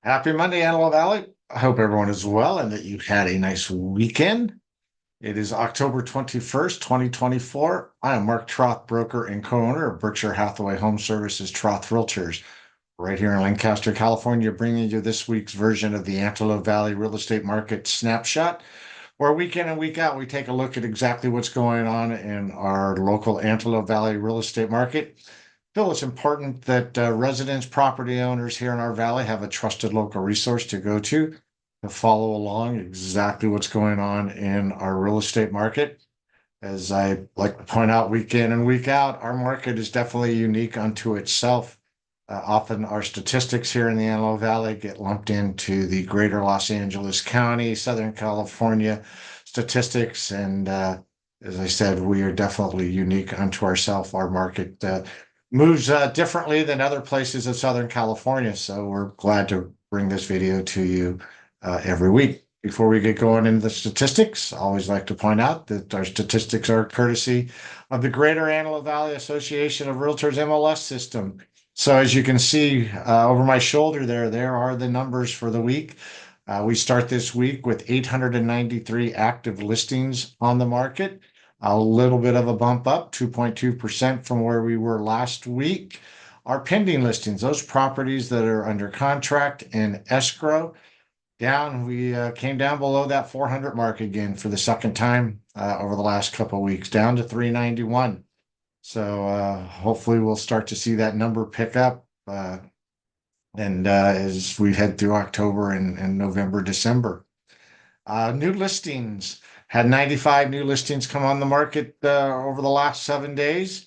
Happy Monday, Antelope Valley. I hope everyone is well and that you had a nice weekend. It is October 21st, 2024. I am Mark Troth, broker and co-owner of Berkshire Hathaway HomeServices Troth Realtors, right here in Lancaster, California, bringing you this week's version of the Antelope Valley real estate market snapshot, where week in and week out we take a look at exactly what's going on in our local Antelope Valley real estate market. Phil, it's important that residents, property owners here in our valley have a trusted local resource to go to follow along exactly what's going on in our real estate market. As I like to point out week in and week out, our market is definitely unique unto itself. Often our statistics here in the Antelope Valley get lumped into the greater Los Angeles County, Southern California statistics. And as I said, we are definitely unique unto ourselves. Our market moves differently than other places in Southern California. So we're glad to bring this video to you every week. Before we get going into the statistics, I always like to point out that our statistics are courtesy of the Greater Antelope Valley Association of Realtors MLS system. So as you can see over my shoulder there are the numbers for the week. We start this week with 893 active listings on the market, a little bit of a bump up, 2.2% from where we were last week. Our pending listings, those properties that are under contract and escrow, down. We came down below that 400 mark again for the second time over the last couple of weeks, down to 391. So hopefully we'll start to see that number pick up. And as we head through October and November, December. New listings, had 95 new listings come on the market over the last 7 days.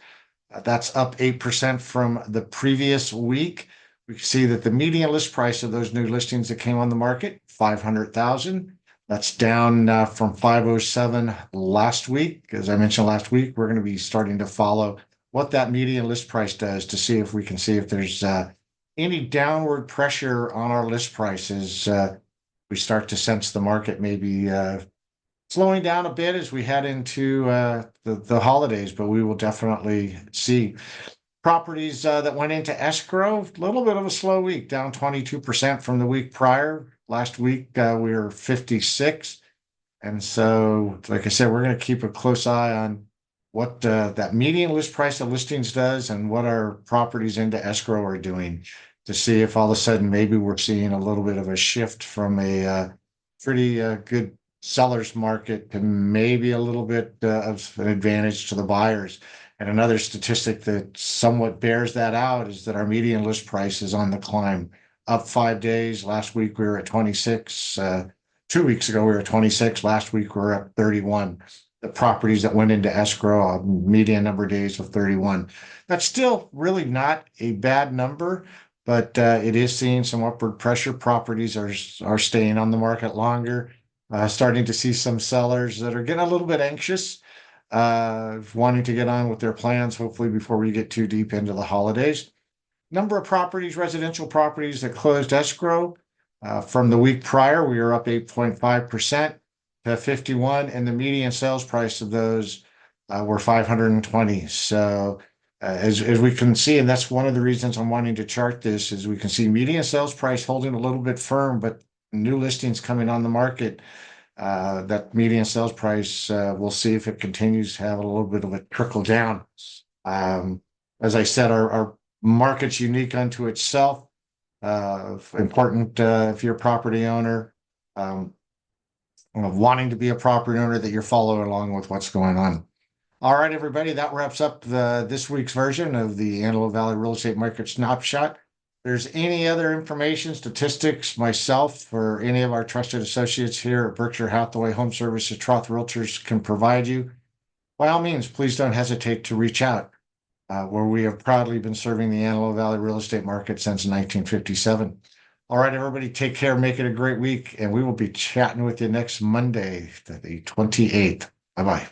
That's up 8% from the previous week. We can see that the median list price of those new listings that came on the market, 500,000. That's down from 507 last week. As I mentioned last week, we're going to be starting to follow what that median list price does to see if we can see if there's any downward pressure on our list prices. We start to sense the market maybe slowing down a bit as we head into the holidays, but we will definitely see. Properties that went into escrow, a little bit of a slow week, down 22% from the week prior. Last week, we were 56. And so, like I said, we're going to keep a close eye on what that median list price of listings does and what our properties into escrow are doing to see if all of a sudden maybe we're seeing a little bit of a shift from a pretty good seller's market to maybe a little bit of an advantage to the buyers. And another statistic that somewhat bears that out is that our median list price is on the climb, up 5 days. Last week we were at 26. 2 weeks ago we were at 26. Last week we were at 31. The properties that went into escrow, a median number of days of 31. That's still really not a bad number, but it is seeing some upward pressure. Properties are staying on the market longer. Starting to see some sellers that are getting a little bit anxious, wanting to get on with their plans, hopefully before we get too deep into the holidays. Number of properties, residential properties that closed escrow from the week prior, we are up 8.5% to 51, and the median sales price of those were 520. So as we can see, and that's one of the reasons I'm wanting to chart this, is we can see median sales price holding a little bit firm, but new listings coming on the market. That median sales price, we'll see if it continues to have a little bit of a trickle down. As I said, our market's unique unto itself. Important if you're a property owner, wanting to be a property owner, that you're following along with what's going on. All right, everybody, that wraps up this week's version of the Antelope Valley Real Estate Market Snapshot. If there's any other information, statistics, myself, or any of our trusted associates here at Berkshire Hathaway HomeServices Troth Realtors can provide you, by all means, please don't hesitate to reach out, where we have proudly been serving the Antelope Valley real estate market since 1957. All right, everybody, take care, make it a great week, and we will be chatting with you next Monday, the 28th. Bye-bye.